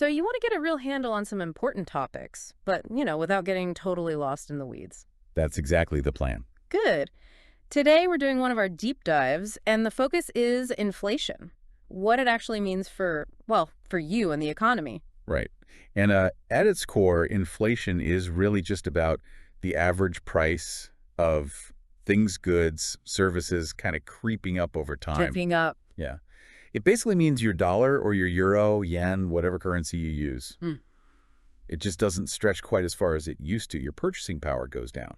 So you want to get a real handle on some important topics, but, without getting totally lost in the weeds. That's exactly the plan. Good. Today we're doing one of our deep dives, and the focus is inflation. What it actually means for, well, for you and the economy. Right. And at its core, inflation is really just about the average price of things, goods, services kind of creeping up over time. Dripping up. Yeah. It basically means your dollar or your euro, yen, whatever currency you use. Hmm. It just doesn't stretch quite as far as it used to. Your purchasing power goes down.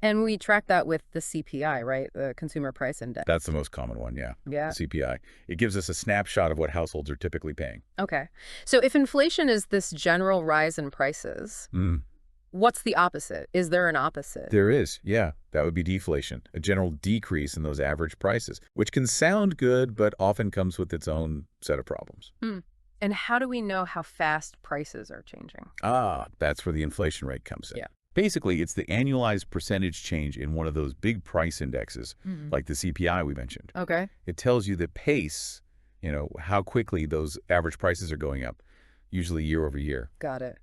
And we track that with the CPI, right? The Consumer Price Index. That's the most common one, yeah. Yeah. The CPI. It gives us a snapshot of what households are typically paying. Okay. So if inflation is this general rise in prices, what's the opposite? Is there an opposite? There is, yeah. That would be deflation, a general decrease in those average prices, which can sound good, but often comes with its own set of problems. And how do we know how fast prices are changing? That's where the inflation rate comes in. Yeah. Basically, it's the annualized percentage change in one of those big price indexes, like the CPI we mentioned. Okay. It tells you the pace, how quickly those average prices are going up, usually year over year. Got it.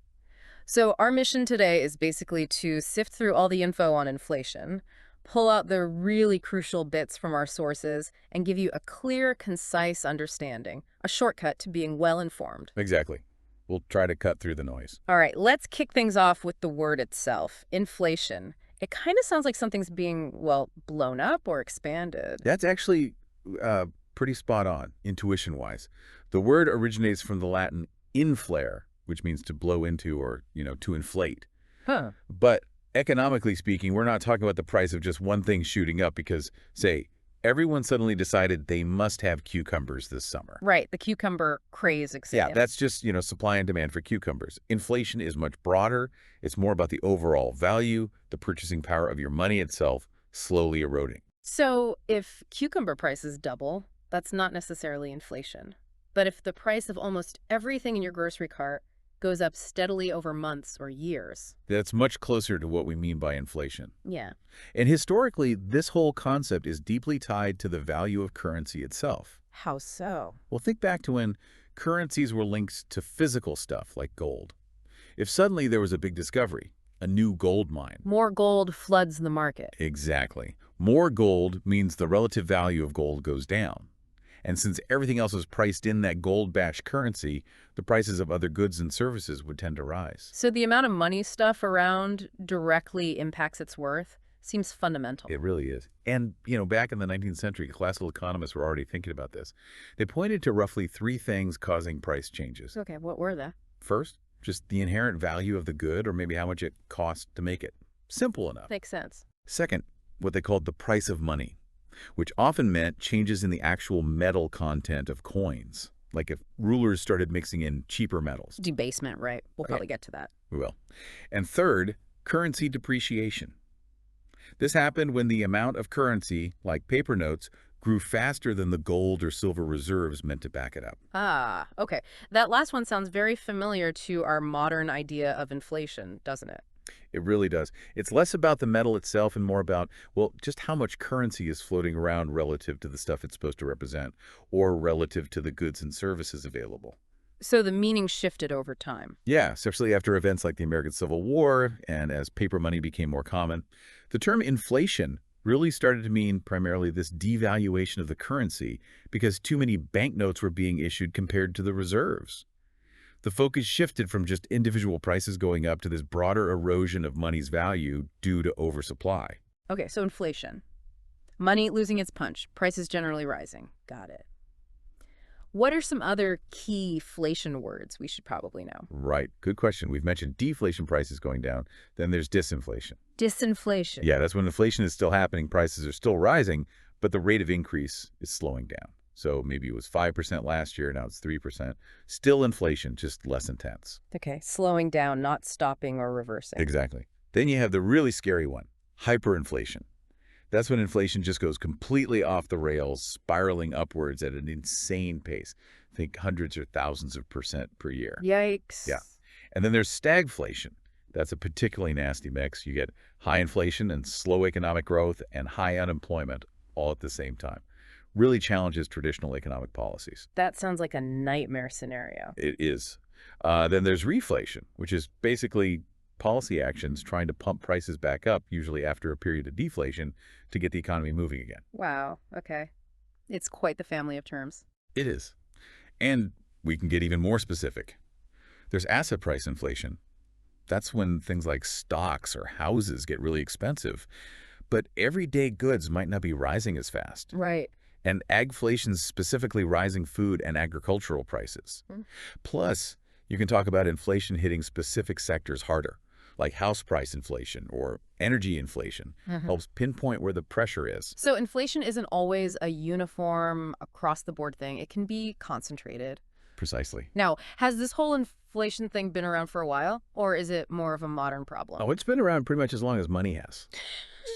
So our mission today is basically to sift through all the info on inflation, pull out the really crucial bits from our sources, and give you a clear, concise understanding, a shortcut to being well-informed. Exactly. We'll try to cut through the noise. All right, let's kick things off with the word itself, inflation. It kind of sounds like something's being, well, blown up or expanded. That's actually pretty spot on, intuition-wise. The word originates from the Latin inflare, which means to blow into or, to inflate. Huh. But economically speaking, we're not talking about the price of just one thing shooting up because, say, everyone suddenly decided they must have cucumbers this summer. Right, the cucumber craze expands. Yeah, that's just, supply and demand for cucumbers. Inflation is much broader. It's more about the overall value, the purchasing power of your money itself slowly eroding. So if cucumber prices double, that's not necessarily inflation. But if the price of almost everything in your grocery cart goes up steadily over months or years. That's much closer to what we mean by inflation. Yeah. And historically, this whole concept is deeply tied to the value of currency itself. How so? Well, think back to when currencies were linked to physical stuff like gold. If suddenly there was a big discovery, a new gold mine. More gold floods the market. Exactly. More gold means the relative value of gold goes down. And since everything else is priced in that gold-bashed currency, the prices of other goods and services would tend to rise. So the amount of money stuff around directly impacts its worth seems fundamental. It really is. And, back in the 19th century, classical economists were already thinking about this. They pointed to roughly three things causing price changes. Okay, what were they? First, just the inherent value of the good or maybe how much it costs to make it. Simple enough. Makes sense. Second, what they called the price of money, which often meant changes in the actual metal content of coins, like if rulers started mixing in cheaper metals. Debasement, right? We'll probably get to that. We will. And third, currency depreciation. This happened when the amount of currency, like paper notes, grew faster than the gold or silver reserves meant to back it up. Ah, okay. That last one sounds very familiar to our modern idea of inflation, doesn't it? It really does. It's less about the metal itself and more about, well, just how much currency is floating around relative to the stuff it's supposed to represent or relative to the goods and services available. So the meaning shifted over time. Yeah, especially after events like the American Civil War and as paper money became more common. The term inflation really started to mean primarily this devaluation of the currency because too many banknotes were being issued compared to the reserves. The focus shifted from just individual prices going up to this broader erosion of money's value due to oversupply. Okay, so inflation. Money losing its punch, prices generally rising. Got it. What are some other key inflation words we should probably know? Right. Good question. We've mentioned deflation, prices going down. Then there's disinflation. Disinflation. Yeah, that's when inflation is still happening, prices are still rising, but the rate of increase is slowing down. So maybe it was 5% last year, now it's 3%. Still inflation, just less intense. Okay, slowing down, not stopping or reversing. Exactly. Then you have the really scary one, hyperinflation. That's when inflation just goes completely off the rails, spiraling upwards at an insane pace. Think hundreds or thousands of percent per year. Yikes. Yeah. And then there's stagflation. That's a particularly nasty mix. You get high inflation and slow economic growth and high unemployment all at the same time. Really challenges traditional economic policies. That sounds like a nightmare scenario. It is. Then there's reflation, which is basically policy actions trying to pump prices back up, usually after a period of deflation, to get the economy moving again. Wow, okay. It's quite the family of terms. It is. And we can get even more specific. There's asset price inflation. That's when things like stocks or houses get really expensive. But everyday goods might not be rising as fast. Right. And agflation's specifically rising food and agricultural prices. Mm. Plus, you can talk about inflation hitting specific sectors harder, like house price inflation or energy inflation. Helps pinpoint where the pressure is. So inflation isn't always a uniform across-the-board thing. It can be concentrated. Precisely. Now, has this whole inflation thing been around for a while, or is it more of a modern problem? Oh, it's been around pretty much as long as money has.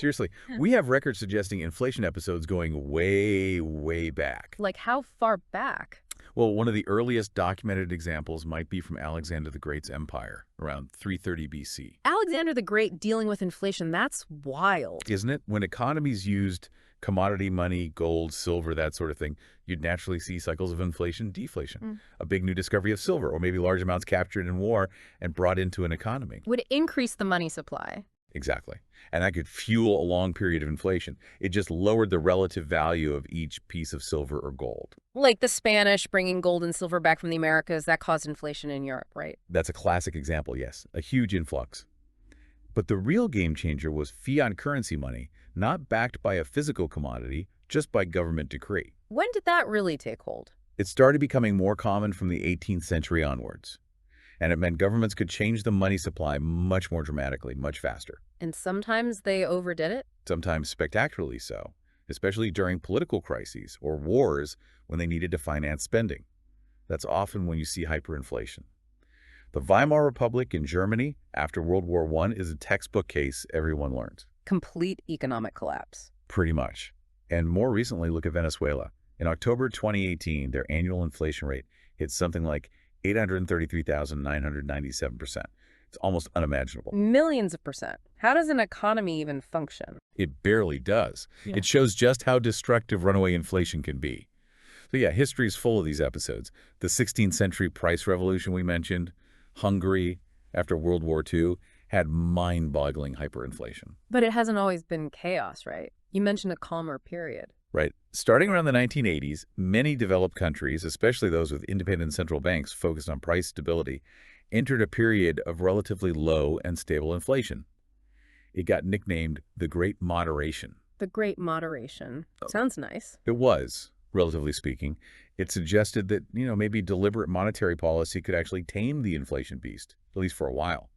Seriously, we have records suggesting inflation episodes going way, way back. Like how far back? Well, one of the earliest documented examples might be from Alexander the Great's empire, around 330 BC. Alexander the Great dealing with inflation, that's wild. Isn't it? When economies used commodity money, gold, silver, that sort of thing, you'd naturally see cycles of inflation, deflation. A big new discovery of silver, or maybe large amounts captured in war and brought into an economy. Would increase the money supply. Exactly. And that could fuel a long period of inflation. It just lowered the relative value of each piece of silver or gold. Like the Spanish bringing gold and silver back from the Americas, that caused inflation in Europe, right? That's a classic example, yes. A huge influx. But the real game changer was fiat currency money, not backed by a physical commodity, just by government decree. When did that really take hold? It started becoming more common from the 18th century onwards. And it meant governments could change the money supply much more dramatically, much faster. And sometimes they overdid it? Sometimes spectacularly so, especially during political crises or wars when they needed to finance spending. That's often when you see hyperinflation. The Weimar Republic in Germany after World War I is a textbook case everyone learns. Complete economic collapse. Pretty much. And more recently, look at Venezuela. In October 2018, their annual inflation rate hit something like 833,997%. It's almost unimaginable. Millions of percent. How does an economy even function? It barely does. Yeah. It shows just how destructive runaway inflation can be. So yeah, history is full of these episodes. The 16th century price revolution we mentioned, Hungary after World War II, had mind-boggling hyperinflation. But it hasn't always been chaos, right? You mentioned a calmer period. Right. Starting around the 1980s, many developed countries, especially those with independent central banks focused on price stability, entered a period of relatively low and stable inflation. It got nicknamed the Great Moderation. The Great Moderation. Sounds nice. It was, relatively speaking. It suggested that, maybe deliberate monetary policy could actually tame the inflation beast, at least for a while.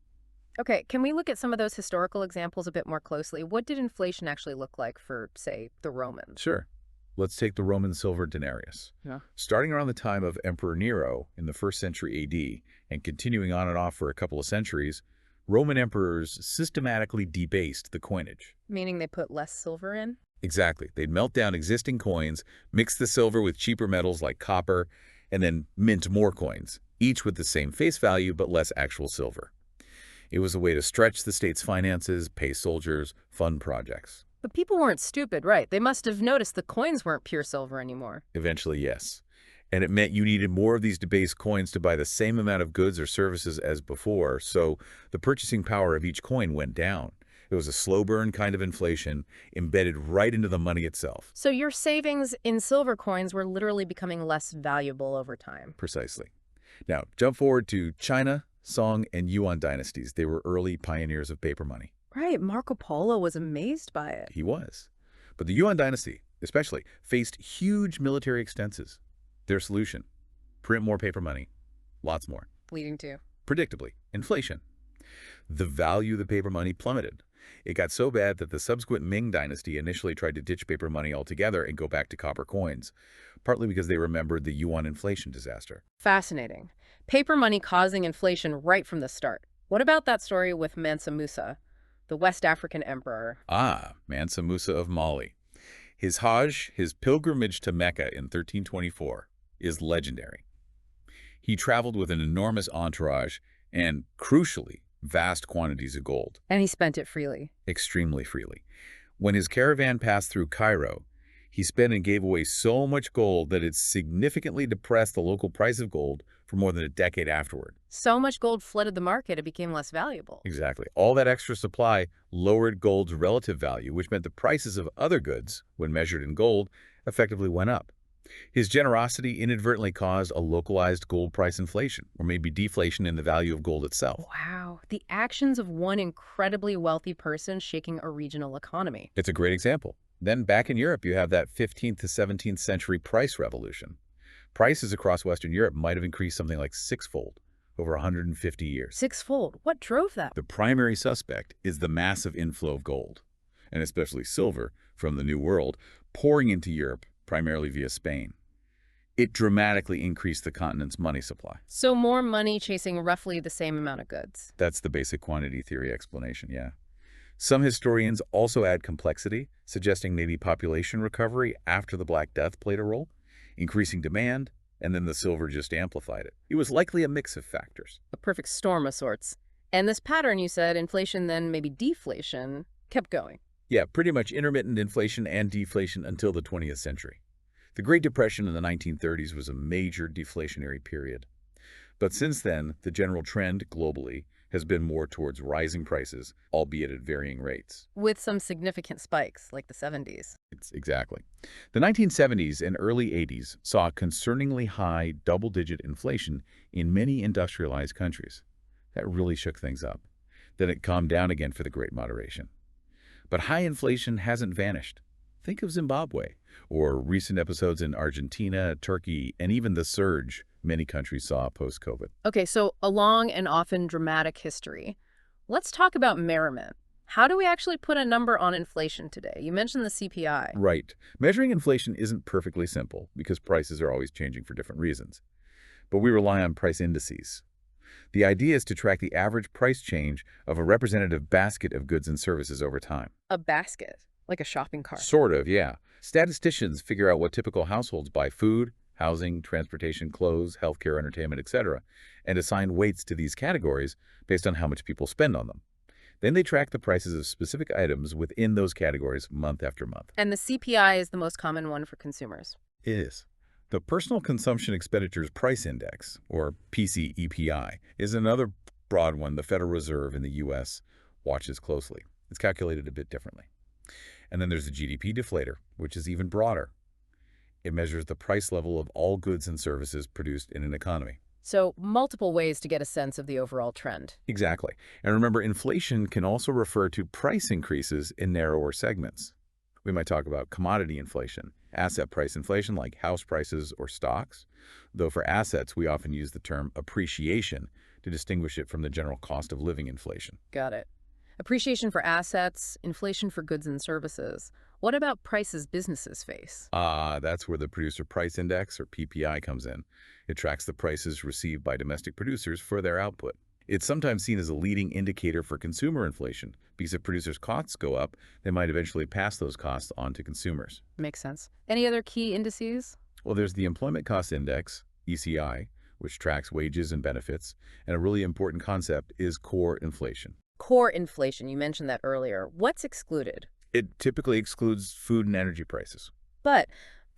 Okay, can we look at some of those historical examples a bit more closely? What did inflation actually look like for, say, the Romans? Sure. Let's take the Roman silver denarius. Yeah. Starting around the time of Emperor Nero in the 1st century AD and continuing on and off for a couple of centuries, Roman emperors systematically debased the coinage. Meaning they put less silver in? Exactly. They'd melt down existing coins, mix the silver with cheaper metals like copper, and then mint more coins, each with the same face value but less actual silver. It was a way to stretch the state's finances, pay soldiers, fund projects. But people weren't stupid, right? They must have noticed the coins weren't pure silver anymore. Eventually, yes. And it meant you needed more of these debased coins to buy the same amount of goods or services as before, so the purchasing power of each coin went down. It was a slow burn kind of inflation embedded right into the money itself. So your savings in silver coins were literally becoming less valuable over time. Precisely. Now, jump forward to China, Song, and Yuan dynasties. They were early pioneers of paper money. Right, Marco Polo was amazed by it. He was. But the Yuan dynasty, especially, faced huge military expenses. Their solution, print more paper money, lots more. Leading to? Predictably, inflation. The value of the paper money plummeted. It got so bad that the subsequent Ming dynasty initially tried to ditch paper money altogether and go back to copper coins, partly because they remembered the Yuan inflation disaster. Fascinating. Paper money causing inflation right from the start. What about that story with Mansa Musa, the West African emperor? Ah, Mansa Musa of Mali. His Hajj, his pilgrimage to Mecca in 1324, is legendary. He traveled with an enormous entourage and, crucially, vast quantities of gold. And he spent it freely. Extremely freely. When his caravan passed through Cairo, he spent and gave away so much gold that it significantly depressed the local price of gold for more than a decade afterward. So much gold flooded the market, it became less valuable. Exactly. All that extra supply lowered gold's relative value, which meant the prices of other goods, when measured in gold, effectively went up. His generosity inadvertently caused a localized gold price inflation, or maybe deflation in the value of gold itself. Wow, the actions of one incredibly wealthy person shaking a regional economy. It's a great example. Then back in Europe, you have that 15th to 17th century price revolution. Prices across Western Europe might have increased something like sixfold over 150 years. Sixfold. What drove that? The primary suspect is the massive inflow of gold, and especially silver, from the New World, pouring into Europe, primarily via Spain. It dramatically increased the continent's money supply. So more money chasing roughly the same amount of goods. That's the basic quantity theory explanation, yeah. Some historians also add complexity, suggesting maybe population recovery after the Black Death played a role, increasing demand, and then the silver just amplified it. It was likely a mix of factors. A perfect storm of sorts. And this pattern, you said, inflation then maybe deflation, kept going. Yeah, pretty much intermittent inflation and deflation until the 20th century. The Great Depression in the 1930s was a major deflationary period. But since then, the general trend globally has been more towards rising prices, albeit at varying rates. With some significant spikes, like the 70s. Exactly. The 1970s and early 80s saw concerningly high double-digit inflation in many industrialized countries. That really shook things up. Then it calmed down again for the Great Moderation. But high inflation hasn't vanished. Think of Zimbabwe, or recent episodes in Argentina, Turkey, and even the surge many countries saw post-COVID. Okay, so a long and often dramatic history. Let's talk about merriment. How do we actually put a number on inflation today? You mentioned the CPI. Right. Measuring inflation isn't perfectly simple because prices are always changing for different reasons. But we rely on price indices. The idea is to track the average price change of a representative basket of goods and services over time. A basket, like a shopping cart. Sort of, yeah. Statisticians figure out what typical households buy: food, housing, transportation, clothes, healthcare, entertainment, etc., and assign weights to these categories based on how much people spend on them. Then they track the prices of specific items within those categories month after month. And the CPI is the most common one for consumers. It is. The Personal Consumption Expenditures Price Index, or PCEPI, is another broad one the Federal Reserve in the U.S. watches closely. It's calculated a bit differently. And then there's the GDP deflator, which is even broader. It measures the price level of all goods and services produced in an economy. So multiple ways to get a sense of the overall trend. Exactly. And remember, inflation can also refer to price increases in narrower segments. We might talk about commodity inflation, asset price inflation like house prices or stocks, though for assets we often use the term appreciation to distinguish it from the general cost of living inflation. Got it. Appreciation for assets, inflation for goods and services. What about prices businesses face? That's where the Producer Price Index, or PPI, comes in. It tracks the prices received by domestic producers for their output. It's sometimes seen as a leading indicator for consumer inflation, because if producers' costs go up, they might eventually pass those costs on to consumers. Makes sense. Any other key indices? Well, there's the Employment Cost Index, ECI, which tracks wages and benefits, and a really important concept is core inflation. Core inflation, you mentioned that earlier. What's excluded? It typically excludes food and energy prices. But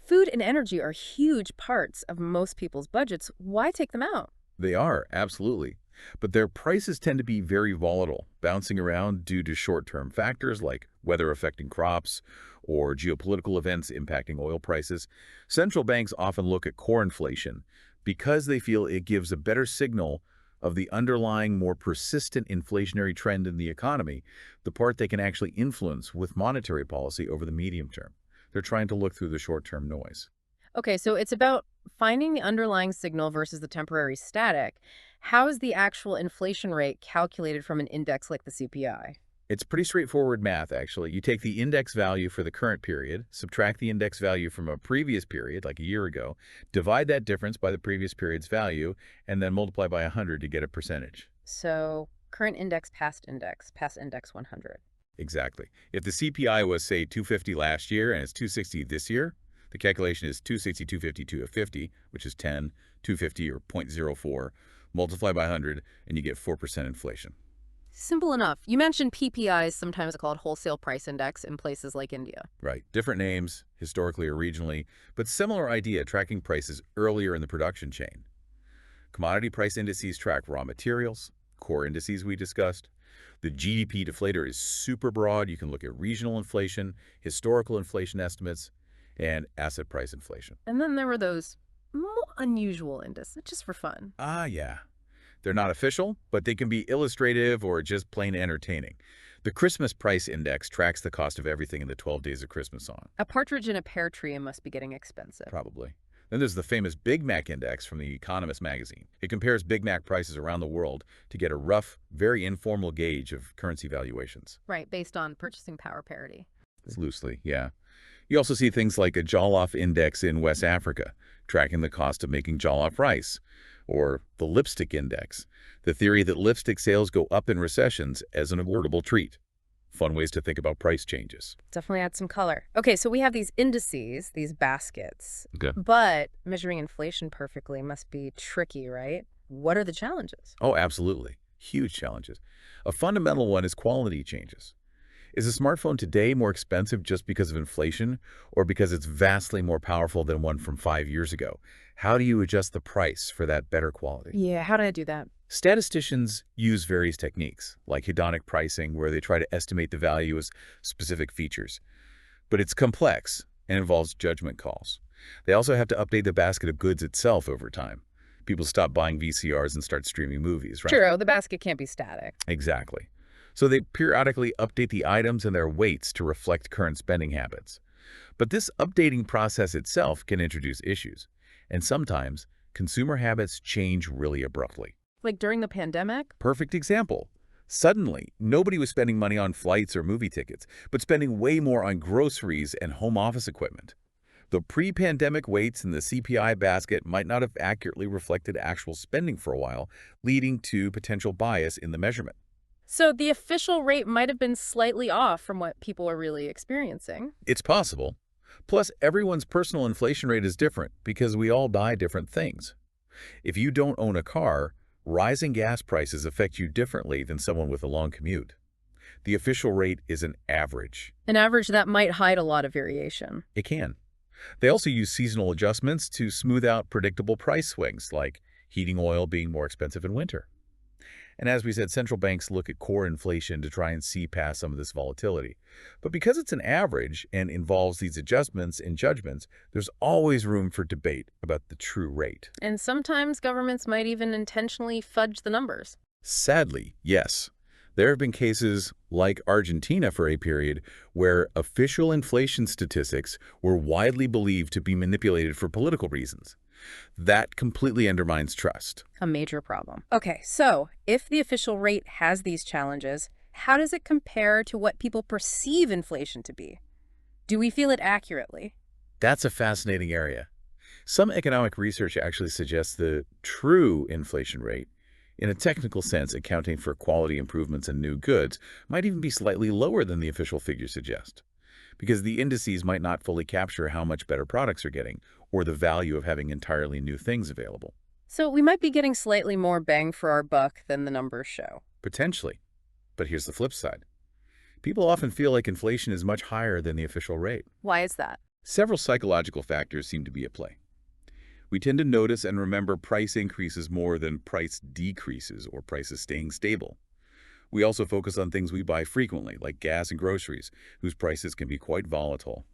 food and energy are huge parts of most people's budgets. Why take them out? They are, absolutely. But their prices tend to be very volatile, bouncing around due to short-term factors like weather affecting crops or geopolitical events impacting oil prices. Central banks often look at core inflation because they feel it gives a better signal of the underlying, more persistent inflationary trend in the economy, the part they can actually influence with monetary policy over the medium term. They're trying to look through the short-term noise. Okay, so it's about finding the underlying signal versus the temporary static. How is the actual inflation rate calculated from an index like the CPI? It's pretty straightforward math, actually. You take the index value for the current period, subtract the index value from a previous period, like a year ago, divide that difference by the previous period's value, and then multiply by 100 to get a percentage. So current index, past index 100. Exactly. If the CPI was, say, 250 last year and it's 260 this year, the calculation is 260, 250, 250, which is 10, 250 or 0.04, multiply by 100, and you get 4% inflation. Simple enough. You mentioned PPIs, sometimes called wholesale price index in places like India. Right. Different names, historically or regionally, but similar idea, tracking prices earlier in the production chain. Commodity price indices track raw materials, core indices we discussed. The GDP deflator is super broad. You can look at regional inflation, historical inflation estimates, and asset price inflation. And then there were those more unusual indices, just for fun. Ah, yeah. They're not official, but they can be illustrative or just plain entertaining. The Christmas Price Index tracks the cost of everything in the 12 Days of Christmas song. A partridge in a pear tree must be getting expensive. Probably. Then there's the famous Big Mac Index from The Economist magazine. It compares Big Mac prices around the world to get a rough, very informal gauge of currency valuations. Right, based on purchasing power parity. It's loosely, yeah. You also see things like a Jollof Index in West Africa, tracking the cost of making jollof rice, or the Lipstick Index, the theory that lipstick sales go up in recessions as an affordable treat. Fun ways to think about price changes. Definitely add some color. Okay, so we have these indices, these baskets, Okay. but measuring inflation perfectly must be tricky, right? What are the challenges? Oh, absolutely. Huge challenges. A fundamental one is quality changes. Is a smartphone today more expensive just because of inflation or because it's vastly more powerful than one from 5 years ago? How do you adjust the price for that better quality? Yeah, how do I do that? Statisticians use various techniques, like hedonic pricing, where they try to estimate the value as specific features. But it's complex and involves judgment calls. They also have to update the basket of goods itself over time. People stop buying VCRs and start streaming movies, right? True, the basket can't be static. Exactly. So they periodically update the items and their weights to reflect current spending habits. But this updating process itself can introduce issues. And sometimes, consumer habits change really abruptly. Like during the pandemic? Perfect example. Suddenly, nobody was spending money on flights or movie tickets, but spending way more on groceries and home office equipment. The pre-pandemic weights in the CPI basket might not have accurately reflected actual spending for a while, leading to potential bias in the measurement. So the official rate might have been slightly off from what people are really experiencing. It's possible. Plus, everyone's personal inflation rate is different because we all buy different things. If you don't own a car, rising gas prices affect you differently than someone with a long commute. The official rate is an average. An average that might hide a lot of variation. It can. They also use seasonal adjustments to smooth out predictable price swings, like heating oil being more expensive in winter. And as we said, central banks look at core inflation to try and see past some of this volatility. But because it's an average and involves these adjustments and judgments, there's always room for debate about the true rate. And sometimes governments might even intentionally fudge the numbers. Sadly, yes. There have been cases, like Argentina for a period, where official inflation statistics were widely believed to be manipulated for political reasons. That completely undermines trust. A major problem. Okay, so if the official rate has these challenges, how does it compare to what people perceive inflation to be? Do we feel it accurately? That's a fascinating area. Some economic research actually suggests the true inflation rate, in a technical sense accounting for quality improvements in new goods, might even be slightly lower than the official figures suggest, because the indices might not fully capture how much better products are getting or the value of having entirely new things available. So we might be getting slightly more bang for our buck than the numbers show. Potentially. But here's the flip side. People often feel like inflation is much higher than the official rate. Why is that? Several psychological factors seem to be at play. We tend to notice and remember price increases more than price decreases or prices staying stable. We also focus on things we buy frequently, like gas and groceries, whose prices can be quite volatile.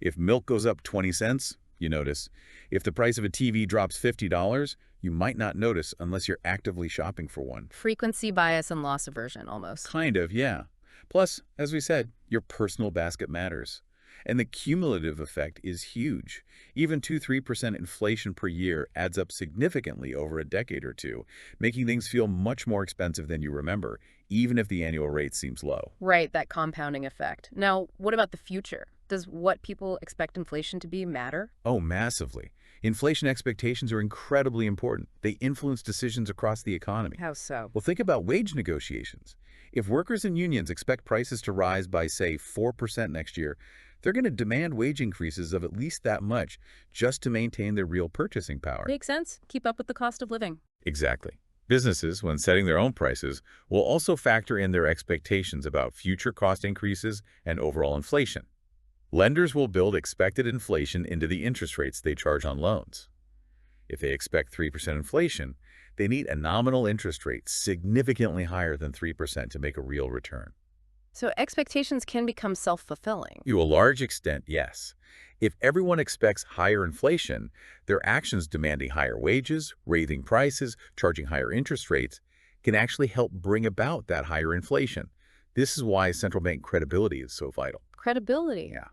If milk goes up 20 cents, you notice. If the price of a TV drops $50, you might not notice unless you're actively shopping for one. Frequency bias and loss aversion, almost. Kind of, yeah. Plus, as we said, your personal basket matters. And the cumulative effect is huge. Even 2–3% inflation per year adds up significantly over a decade or two, making things feel much more expensive than you remember, even if the annual rate seems low. Right, that compounding effect. Now, what about the future? Does what people expect inflation to be matter? Oh, massively. Inflation expectations are incredibly important. They influence decisions across the economy. How so? Well, think about wage negotiations. If workers and unions expect prices to rise by, say, 4% next year, they're going to demand wage increases of at least that much just to maintain their real purchasing power. Makes sense. Keep up with the cost of living. Exactly. Businesses, when setting their own prices, will also factor in their expectations about future cost increases and overall inflation. Lenders will build expected inflation into the interest rates they charge on loans. If they expect 3% inflation, They need a nominal interest rate significantly higher than 3% to make a real return. So expectations can become self-fulfilling. To a large extent, yes. If everyone expects higher inflation, their actions demanding higher wages, raising prices, charging higher interest rates can actually help bring about that higher inflation. This is why central bank credibility is so vital. Credibility. Yeah.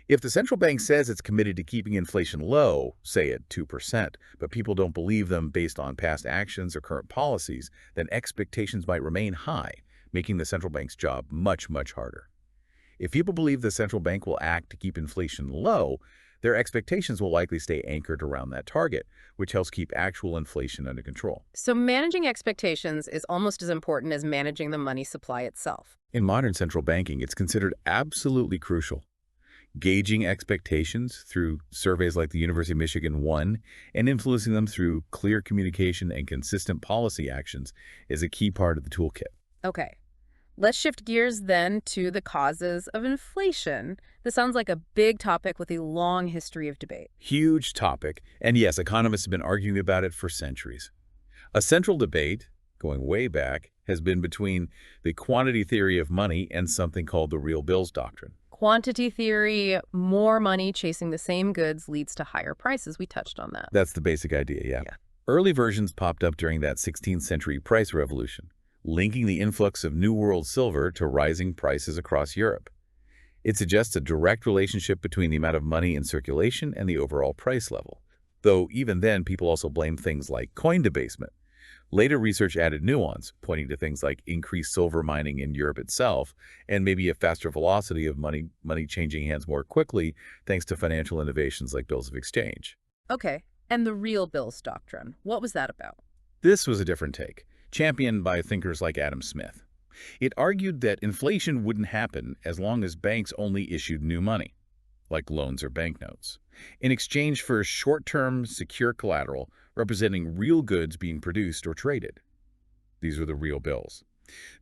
If the central bank says it's committed to keeping inflation low, say at 2%, but people don't believe them based on past actions or current policies, then expectations might remain high, making the central bank's job much, much harder. If people believe the central bank will act to keep inflation low, their expectations will likely stay anchored around that target, which helps keep actual inflation under control. So managing expectations is almost as important as managing the money supply itself. In modern central banking, it's considered absolutely crucial. Gauging expectations through surveys like the University of Michigan one and influencing them through clear communication and consistent policy actions is a key part of the toolkit. Okay. Let's shift gears then to the causes of inflation. This sounds like a big topic with a long history of debate. Huge topic, and yes, economists have been arguing about it for centuries. A central debate, going way back, has been between the quantity theory of money and something called the real bills doctrine. Quantity theory, more money chasing the same goods leads to higher prices. We touched on that. That's the basic idea, yeah. Early versions popped up during that 16th century price revolution, linking the influx of New World silver to rising prices across Europe. It suggests a direct relationship between the amount of money in circulation and the overall price level. Though even then, people also blamed things like coin debasement. Later research added nuance, pointing to things like increased silver mining in Europe itself, and maybe a faster velocity of money changing hands more quickly thanks to financial innovations like bills of exchange. Okay. And the real bills doctrine, what was that about? This was a different take, championed by thinkers like Adam Smith. It argued that inflation wouldn't happen as long as banks only issued new money, like loans or banknotes, in exchange for short-term, secure collateral representing real goods being produced or traded. These were the real bills.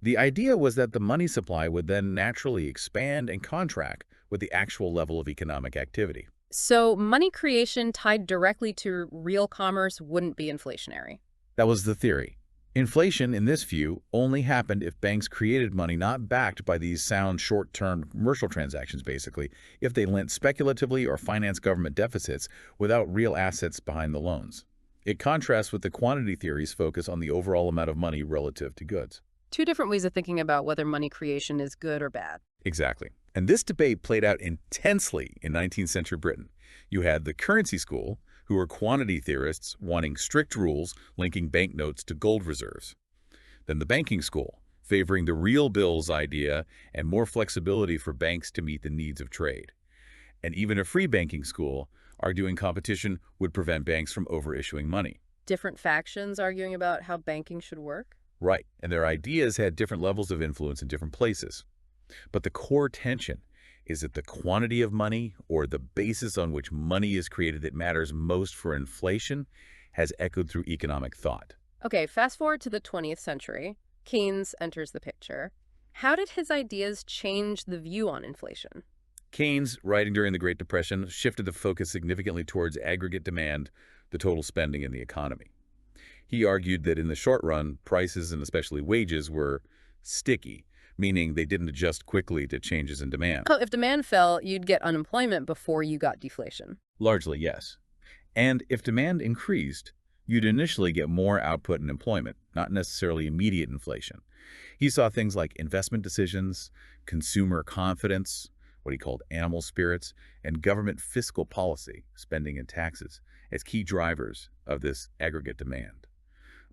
The idea was that the money supply would then naturally expand and contract with the actual level of economic activity. So money creation tied directly to real commerce wouldn't be inflationary. That was the theory. Inflation, in this view, only happened if banks created money not backed by these sound short-term commercial transactions, basically, if they lent speculatively or financed government deficits without real assets behind the loans. It contrasts with the quantity theory's focus on the overall amount of money relative to goods. Two different ways of thinking about whether money creation is good or bad. Exactly. And this debate played out intensely in 19th century Britain. You had the currency school, who were quantity theorists wanting strict rules linking banknotes to gold reserves. Then the banking school, favoring the real bills idea and more flexibility for banks to meet the needs of trade. And even a free banking school, arguing competition would prevent banks from overissuing money. Different factions arguing about how banking should work? Right, and their ideas had different levels of influence in different places. But the core tension is that the quantity of money, or the basis on which money is created that matters most for inflation, has echoed through economic thought. Okay, fast forward to the 20th century. Keynes enters the picture. How did his ideas change the view on inflation? Keynes, writing during the Great Depression, shifted the focus significantly towards aggregate demand, the total spending in the economy. He argued that in the short run, prices and especially wages were sticky, meaning they didn't adjust quickly to changes in demand. Oh, if demand fell, you'd get unemployment before you got deflation. Largely, yes. And if demand increased, you'd initially get more output and employment, not necessarily immediate inflation. He saw things like investment decisions, consumer confidence, what he called animal spirits, and government fiscal policy, spending and taxes, as key drivers of this aggregate demand.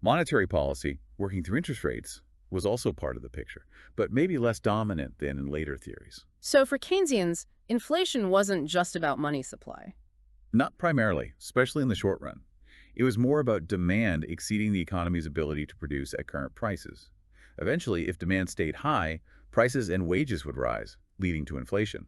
Monetary policy, working through interest rates, was also part of the picture, but maybe less dominant than in later theories. So for Keynesians, inflation wasn't just about money supply. Not primarily, especially in the short run. It was more about demand exceeding the economy's ability to produce at current prices. Eventually, if demand stayed high, prices and wages would rise, leading to inflation.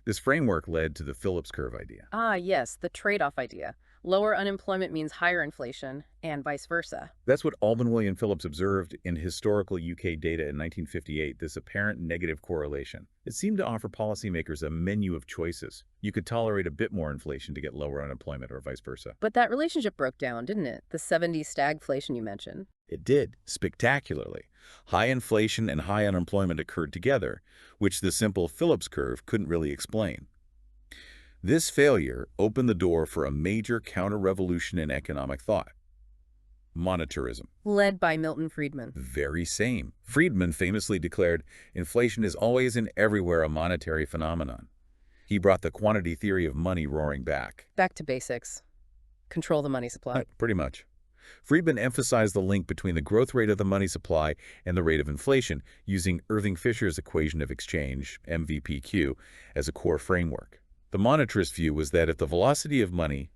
This framework led to the Phillips curve idea. Ah, yes, the trade-off idea. Lower unemployment means higher inflation, and vice versa. That's what Alban William Phillips observed in historical UK data in 1958, this apparent negative correlation. It seemed to offer policymakers a menu of choices. You could tolerate a bit more inflation to get lower unemployment or vice versa. But that relationship broke down, didn't it? The 70s stagflation you mentioned. It did, spectacularly. High inflation and high unemployment occurred together, which the simple Phillips curve couldn't really explain. This failure opened the door for a major counter-revolution in economic thought. Monetarism. Led by Milton Friedman. Very same. Friedman famously declared, inflation is always and everywhere a monetary phenomenon. He brought the quantity theory of money roaring back. Back to basics. Control the money supply. Pretty much. Friedman emphasized the link between the growth rate of the money supply and the rate of inflation, using Irving Fisher's equation of exchange, MVPQ, as a core framework. The monetarist view was that if the velocity of money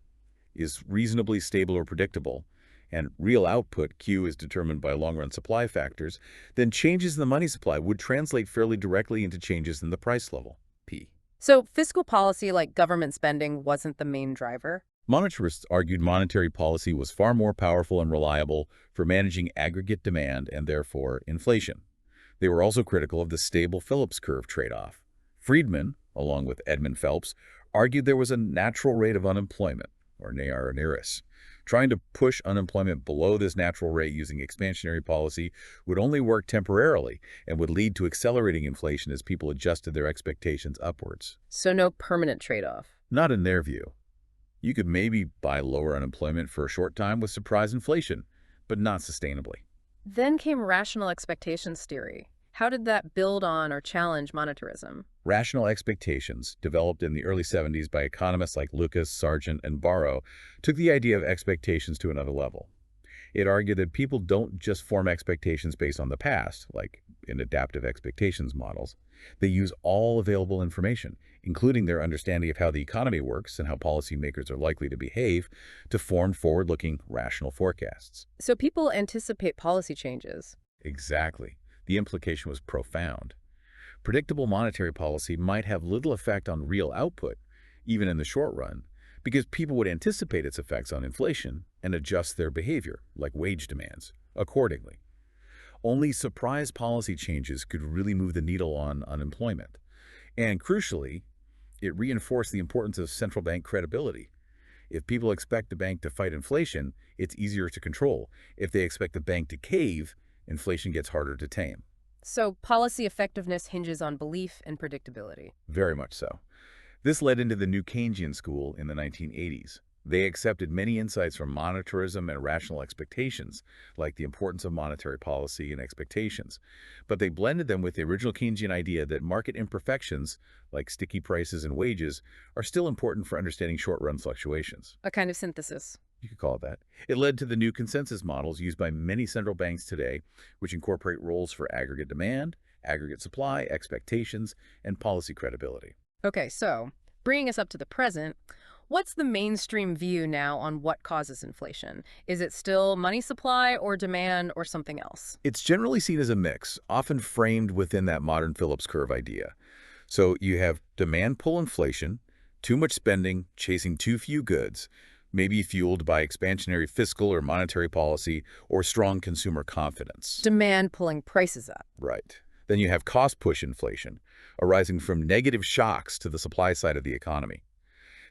is reasonably stable or predictable, and real output, Q, is determined by long-run supply factors, then changes in the money supply would translate fairly directly into changes in the price level, P. So fiscal policy like government spending wasn't the main driver? Monetarists argued monetary policy was far more powerful and reliable for managing aggregate demand and therefore inflation. They were also critical of the stable Phillips curve trade-off. Friedman, along with Edmund Phelps, argued there was a natural rate of unemployment, or NAR NERIS. Trying to push unemployment below this natural rate using expansionary policy would only work temporarily and would lead to accelerating inflation as people adjusted their expectations upwards. So no permanent trade-off? Not in their view. You could maybe buy lower unemployment for a short time with surprise inflation, but not sustainably. Then came rational expectations theory. How did that build on or challenge monetarism? Rational expectations, developed in the early 70s by economists like Lucas, Sargent, and Barrow, took the idea of expectations to another level. It argued that people don't just form expectations based on the past, like in adaptive expectations models. They use all available information, including their understanding of how the economy works and how policymakers are likely to behave, to form forward-looking rational forecasts. So people anticipate policy changes. Exactly. The implication was profound. Predictable monetary policy might have little effect on real output, even in the short run, because people would anticipate its effects on inflation and adjust their behavior, like wage demands, accordingly. Only surprise policy changes could really move the needle on unemployment. And crucially, it reinforced the importance of central bank credibility. If people expect the bank to fight inflation, it's easier to control. If they expect the bank to cave, inflation gets harder to tame. So policy effectiveness hinges on belief and predictability. Very much so. This led into the new Keynesian school in the 1980s. They accepted many insights from monetarism and rational expectations, like the importance of monetary policy and expectations, but they blended them with the original Keynesian idea that market imperfections, like sticky prices and wages, are still important for understanding short-run fluctuations. A kind of synthesis. You could call it that. It led to the new consensus models used by many central banks today, which incorporate roles for aggregate demand, aggregate supply, expectations, and policy credibility. Okay, so bringing us up to the present, what's the mainstream view now on what causes inflation? Is it still money supply or demand or something else? It's generally seen as a mix, often framed within that modern Phillips curve idea. So you have demand pull inflation, too much spending, chasing too few goods, maybe fueled by expansionary fiscal or monetary policy or strong consumer confidence. Demand pulling prices up. Right. Then you have cost push inflation, arising from negative shocks to the supply side of the economy.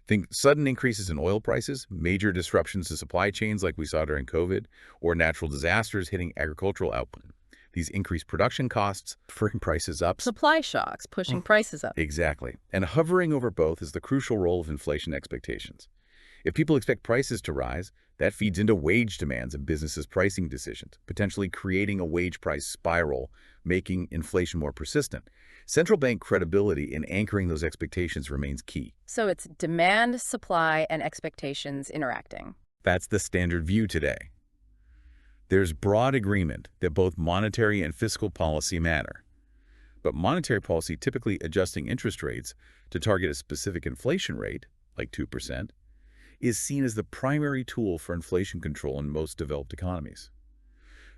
Think sudden increases in oil prices, major disruptions to supply chains like we saw during COVID, or natural disasters hitting agricultural output. These increase production costs, bring prices up. Supply shocks pushing prices up. Exactly. And hovering over both is the crucial role of inflation expectations. If people expect prices to rise, that feeds into wage demands and businesses' pricing decisions, potentially creating a wage price spiral, making inflation more persistent. Central bank credibility in anchoring those expectations remains key. So it's demand, supply, and expectations interacting. That's the standard view today. There's broad agreement that both monetary and fiscal policy matter. But monetary policy, typically adjusting interest rates to target a specific inflation rate, like 2%, is seen as the primary tool for inflation control in most developed economies.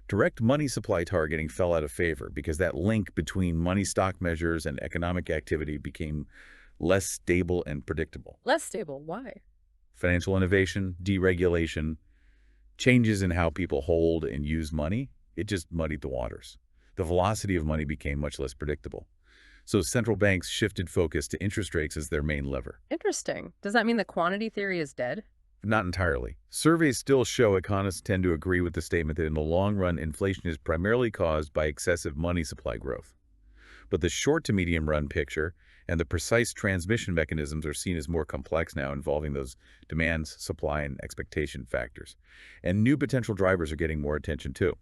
Direct money supply targeting fell out of favor because that link between money stock measures and economic activity became less stable and predictable. Less stable, why? financial innovation, deregulation, changes in how people hold and use money, it just muddied the waters. The velocity of money became much less predictable. So central banks shifted focus to interest rates as their main lever. Interesting. Does that mean the quantity theory is dead? Not entirely. Surveys still show economists tend to agree with the statement that in the long run, inflation is primarily caused by excessive money supply growth. But the short to medium run picture and the precise transmission mechanisms are seen as more complex now, involving those demands, supply, and expectation factors. And new potential drivers are getting more attention too.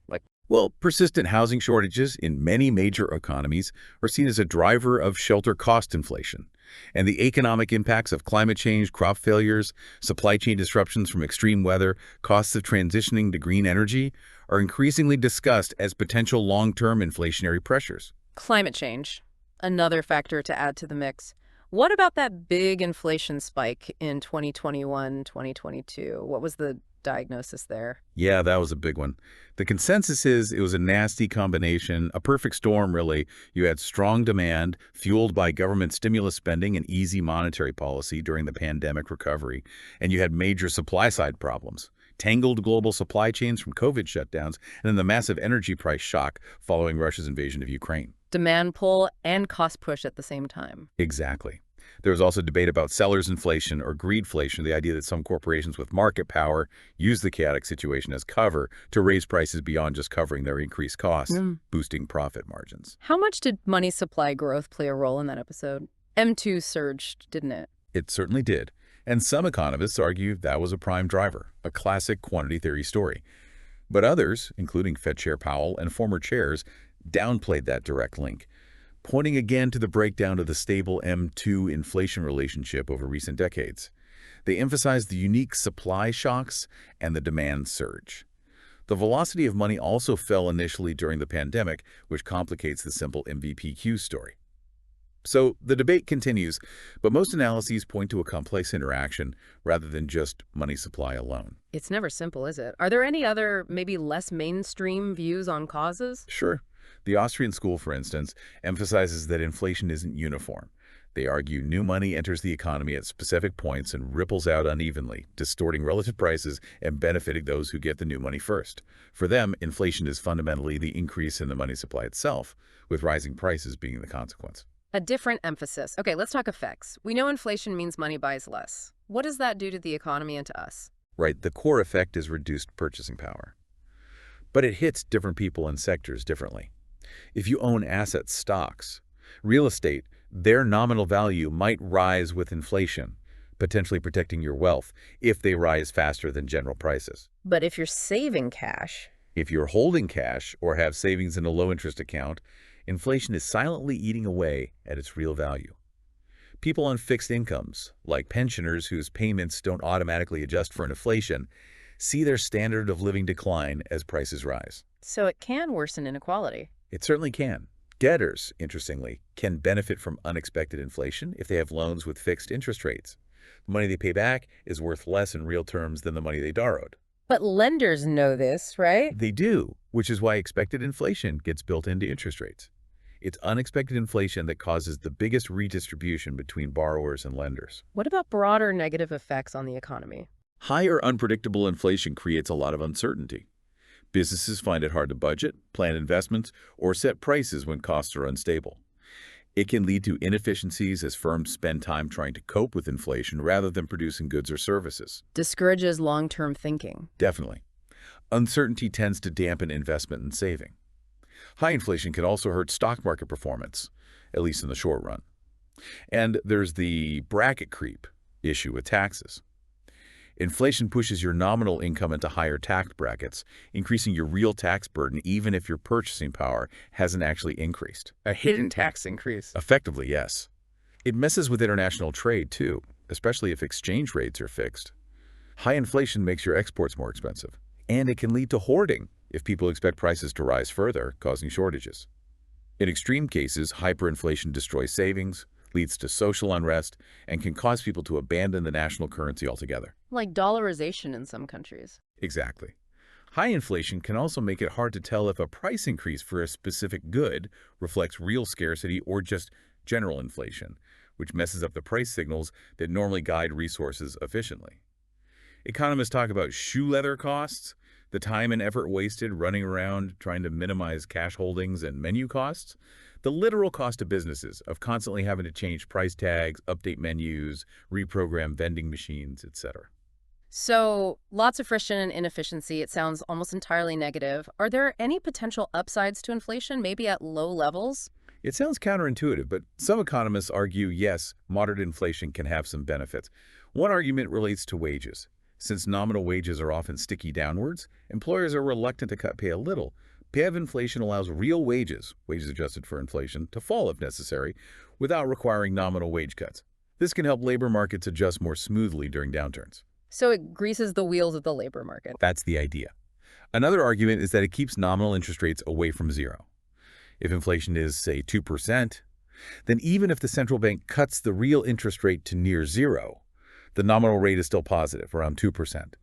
Well, persistent housing shortages in many major economies are seen as a driver of shelter cost inflation. And the economic impacts of climate change, crop failures, supply chain disruptions from extreme weather, costs of transitioning to green energy are increasingly discussed as potential long-term inflationary pressures. Climate change, another factor to add to the mix. What about that big inflation spike in 2021, 2022? What was the diagnosis there? Yeah, that was a big one. The consensus is it was a nasty combination, a perfect storm, really. You had strong demand, fueled by government stimulus spending and easy monetary policy during the pandemic recovery, and you had major supply-side problems. Tangled global supply chains from COVID shutdowns, and then the massive energy price shock following Russia's invasion of Ukraine. Demand pull and cost push at the same time. Exactly. There was also debate about seller's inflation or greedflation, the idea that some corporations with market power use the chaotic situation as cover to raise prices beyond just covering their increased costs, boosting profit margins. How much did money supply growth play a role in that episode? M2 surged, didn't it? It certainly did. And some economists argue that was a prime driver, a classic quantity theory story. But others, including Fed Chair Powell and former chairs, downplayed that direct link, pointing again to the breakdown of the stable M2 inflation relationship over recent decades. They emphasized the unique supply shocks and the demand surge. The velocity of money also fell initially during the pandemic, which complicates the simple MVPQ story. So the debate continues, but most analyses point to a complex interaction rather than just money supply alone. It's never simple, is it? Are there any other, maybe less mainstream views on causes? Sure. The Austrian school, for instance, emphasizes that inflation isn't uniform. They argue new money enters the economy at specific points and ripples out unevenly, distorting relative prices and benefiting those who get the new money first. For them, inflation is fundamentally the increase in the money supply itself, with rising prices being the consequence. A different emphasis. Okay, let's talk effects. We know inflation means money buys less. What does that do to the economy and to us? Right, the core effect is reduced purchasing power. But it hits different people and sectors differently. If you own asset stocks, real estate, their nominal value might rise with inflation, potentially protecting your wealth if they rise faster than general prices. But if you're saving cash, If you're holding cash or have savings in a low-interest account, inflation is silently eating away at its real value. People on fixed incomes, like pensioners whose payments don't automatically adjust for inflation, see their standard of living decline as prices rise. so it can worsen inequality. It certainly can. Debtors, interestingly, can benefit from unexpected inflation if they have loans with fixed interest rates. The money they pay back is worth less in real terms than the money they borrowed. But lenders know this, right? They do, which is why expected inflation gets built into interest rates. It's unexpected inflation that causes the biggest redistribution between borrowers and lenders. What about broader negative effects on the economy? High or unpredictable inflation creates a lot of uncertainty. Businesses find it hard to budget, plan investments, or set prices when costs are unstable. It can lead to inefficiencies as firms spend time trying to cope with inflation rather than producing goods or services. Discourages long-term thinking. Definitely. Uncertainty tends to dampen investment and saving. High inflation can also hurt stock market performance, at least in the short run. And there's the bracket creep issue with taxes. Inflation pushes your nominal income into higher tax brackets, increasing your real tax burden even if your purchasing power hasn't actually increased. A hidden tax increase. Effectively, yes. It messes with international trade, too, especially if exchange rates are fixed. High inflation makes your exports more expensive, and it can lead to hoarding if people expect prices to rise further, causing shortages. In extreme cases, hyperinflation destroys savings, leads to social unrest, and can cause people to abandon the national currency altogether. Like dollarization in some countries. Exactly. High inflation can also make it hard to tell if a price increase for a specific good reflects real scarcity or just general inflation, which messes up the price signals that normally guide resources efficiently. Economists talk about shoe leather costs, the time and effort wasted running around trying to minimize cash holdings and menu costs, the literal cost to businesses of constantly having to change price tags, update menus, reprogram vending machines, etc. So, lots of friction and inefficiency. It sounds almost entirely negative. Are there any potential upsides to inflation, maybe at low levels? It sounds counterintuitive, but some economists argue, yes, moderate inflation can have some benefits. One argument relates to wages. Since nominal wages are often sticky downwards, employers are reluctant to cut pay a little. Pay of inflation allows real wages, wages adjusted for inflation, to fall if necessary, without requiring nominal wage cuts. This can help labor markets adjust more smoothly during downturns. So it greases the wheels of the labor market. That's the idea. Another argument is that it keeps nominal interest rates away from zero. If inflation is, say, 2%, then even if the central bank cuts the real interest rate to near zero, the nominal rate is still positive, around 2%.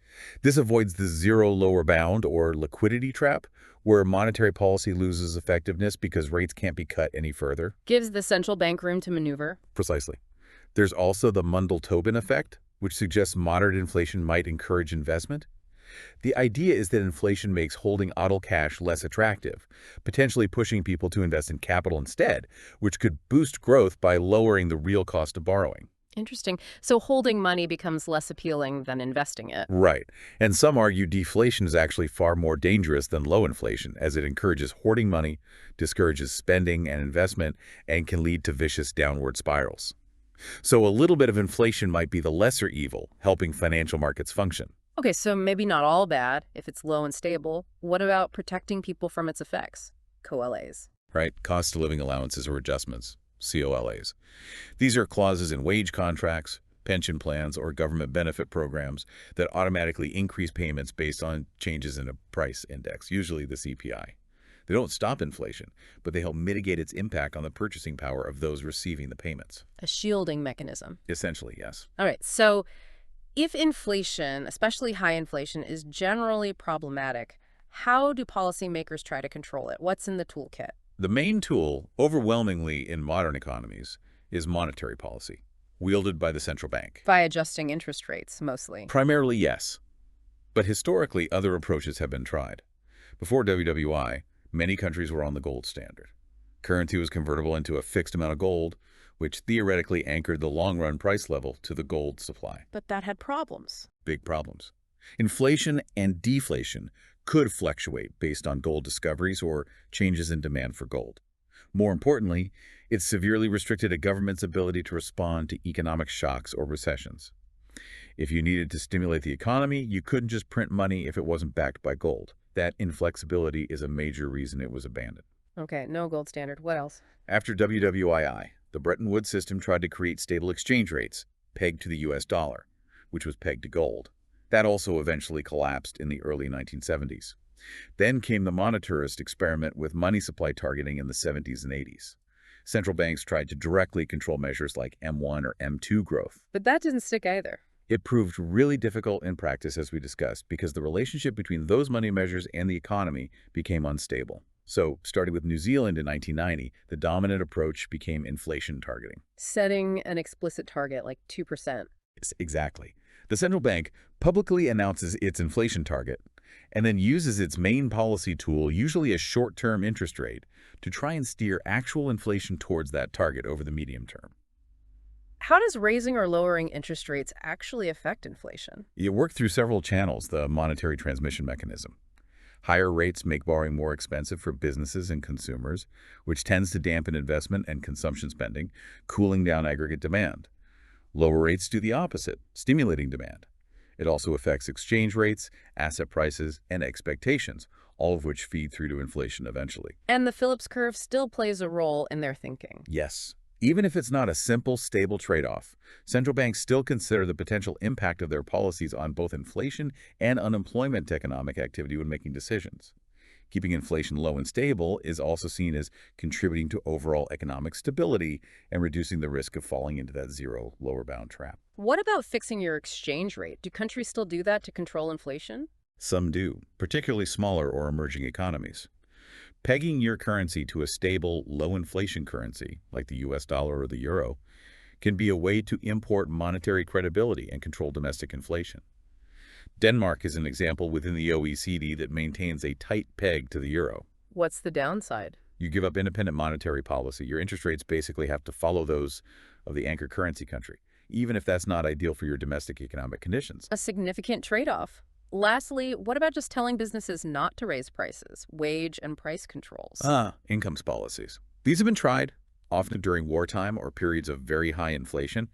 This avoids the zero lower bound or liquidity trap, where monetary policy loses effectiveness because rates can't be cut any further. Gives the central bank room to maneuver. Precisely. There's also the Mundell-Tobin effect, which suggests moderate inflation might encourage investment. The idea is that inflation makes holding idle cash less attractive, potentially pushing people to invest in capital instead, which could boost growth by lowering the real cost of borrowing. Interesting. So holding money becomes less appealing than investing it. Right. And some argue deflation is actually far more dangerous than low inflation, as it encourages hoarding money, discourages spending and investment, and can lead to vicious downward spirals. So a little bit of inflation might be the lesser evil, helping financial markets function. Okay, so maybe not all bad if it's low and stable. What about protecting people from its effects? COLAs. Right? Cost of living allowances or adjustments, COLAs. These are clauses in wage contracts, pension plans, or government benefit programs that automatically increase payments based on changes in a price index, usually the CPI. They don't stop inflation, but they help mitigate its impact on the purchasing power of those receiving the payments. A shielding mechanism. Essentially, yes. All right, so if inflation, especially high inflation, is generally problematic, how do policymakers try to control it? What's in the toolkit? The main tool, overwhelmingly in modern economies, is monetary policy, wielded by the central bank. By adjusting interest rates, mostly. Primarily, yes. But historically, other approaches have been tried. Before WWI, many countries were on the gold standard. Currency was convertible into a fixed amount of gold, which theoretically anchored the long-run price level to the gold supply. But that had problems. Big problems. Inflation and deflation could fluctuate based on gold discoveries or changes in demand for gold. More importantly, it severely restricted a government's ability to respond to economic shocks or recessions. If you needed to stimulate the economy, you couldn't just print money if it wasn't backed by gold. That inflexibility is a major reason it was abandoned. Okay, no gold standard. What else? After WWII, the Bretton Woods system tried to create stable exchange rates, pegged to the US dollar, which was pegged to gold. That also eventually collapsed in the early 1970s. Then came the monetarist experiment with money supply targeting in the 70s and 80s. Central banks tried to directly control measures like M1 or M2 growth. But that didn't stick either. It proved really difficult in practice, as we discussed, because the relationship between those money measures and the economy became unstable. So, starting with New Zealand in 1990, the dominant approach became inflation targeting. Setting an explicit target, like 2%. Yes, exactly. The central bank publicly announces its inflation target and then uses its main policy tool, usually a short-term interest rate, to try and steer actual inflation towards that target over the medium term. How does raising or lowering interest rates actually affect inflation? You work through several channels, the monetary transmission mechanism. Higher rates make borrowing more expensive for businesses and consumers, which tends to dampen investment and consumption spending, cooling down aggregate demand. Lower rates do the opposite, stimulating demand. It also affects exchange rates, asset prices, and expectations, all of which feed through to inflation eventually. And the Phillips curve still plays a role in their thinking. Yes. Even if it's not a simple, stable trade-off, central banks still consider the potential impact of their policies on both inflation and unemployment economic activity when making decisions. Keeping inflation low and stable is also seen as contributing to overall economic stability and reducing the risk of falling into that zero lower bound trap. What about fixing your exchange rate? Do countries still do that to control inflation? Some do, particularly smaller or emerging economies. Pegging your currency to a stable, low-inflation currency, like the US dollar or the euro, can be a way to import monetary credibility and control domestic inflation. Denmark is an example within the OECD that maintains a tight peg to the euro. What's the downside? You give up independent monetary policy. Your interest rates basically have to follow those of the anchor currency country, even if that's not ideal for your domestic economic conditions. A significant trade-off. Lastly, what about just telling businesses not to raise prices, wage and price controls? Incomes policies. These have been tried, often during wartime or periods of very high inflation.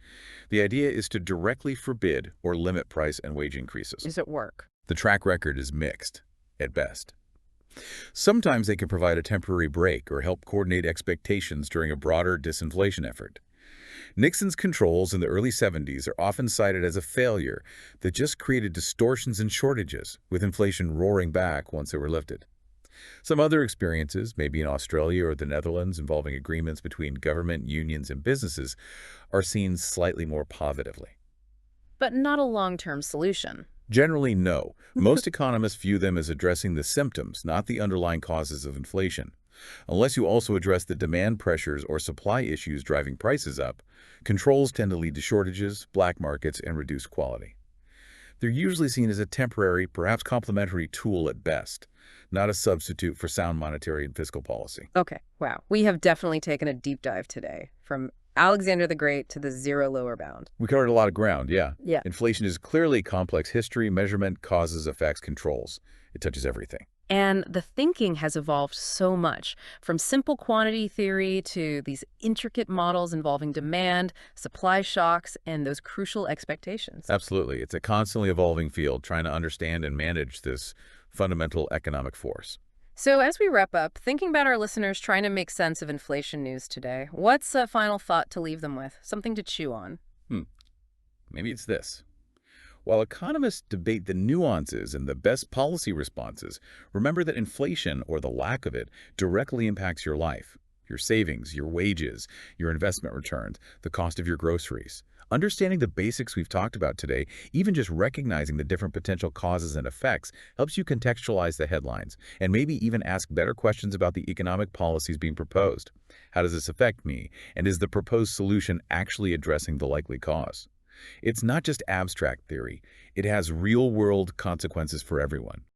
The idea is to directly forbid or limit price and wage increases. Does it work? The track record is mixed, at best. Sometimes they can provide a temporary break or help coordinate expectations during a broader disinflation effort. Nixon's controls in the early 70s are often cited as a failure that just created distortions and shortages, with inflation roaring back once they were lifted. Some other experiences, maybe in Australia or the Netherlands involving agreements between government, unions, and businesses, are seen slightly more positively. But not a long-term solution. Generally, no. Most economists view them as addressing the symptoms, not the underlying causes of inflation. Unless you also address the demand pressures or supply issues driving prices up, controls tend to lead to shortages, black markets, and reduced quality. They're usually seen as a temporary, perhaps complementary tool at best, not a substitute for sound monetary and fiscal policy. Okay, wow. We have definitely taken a deep dive today, from Alexander the Great to the zero lower bound. We covered a lot of ground, yeah. Yeah. Inflation is clearly complex history, measurement, causes, effects, controls. It touches everything. And the thinking has evolved so much, from simple quantity theory to these intricate models involving demand, supply shocks, and those crucial expectations. Absolutely. It's a constantly evolving field, trying to understand and manage this fundamental economic force. So as we wrap up, thinking about our listeners trying to make sense of inflation news today, what's a final thought to leave them with? Something to chew on? Maybe it's this. While economists debate the nuances and the best policy responses, remember that inflation, or the lack of it, directly impacts your life, your savings, your wages, your investment returns, the cost of your groceries. Understanding the basics we've talked about today, even just recognizing the different potential causes and effects, helps you contextualize the headlines and maybe even ask better questions about the economic policies being proposed. How does this affect me? And is the proposed solution actually addressing the likely cause? It's not just abstract theory. It has real-world consequences for everyone.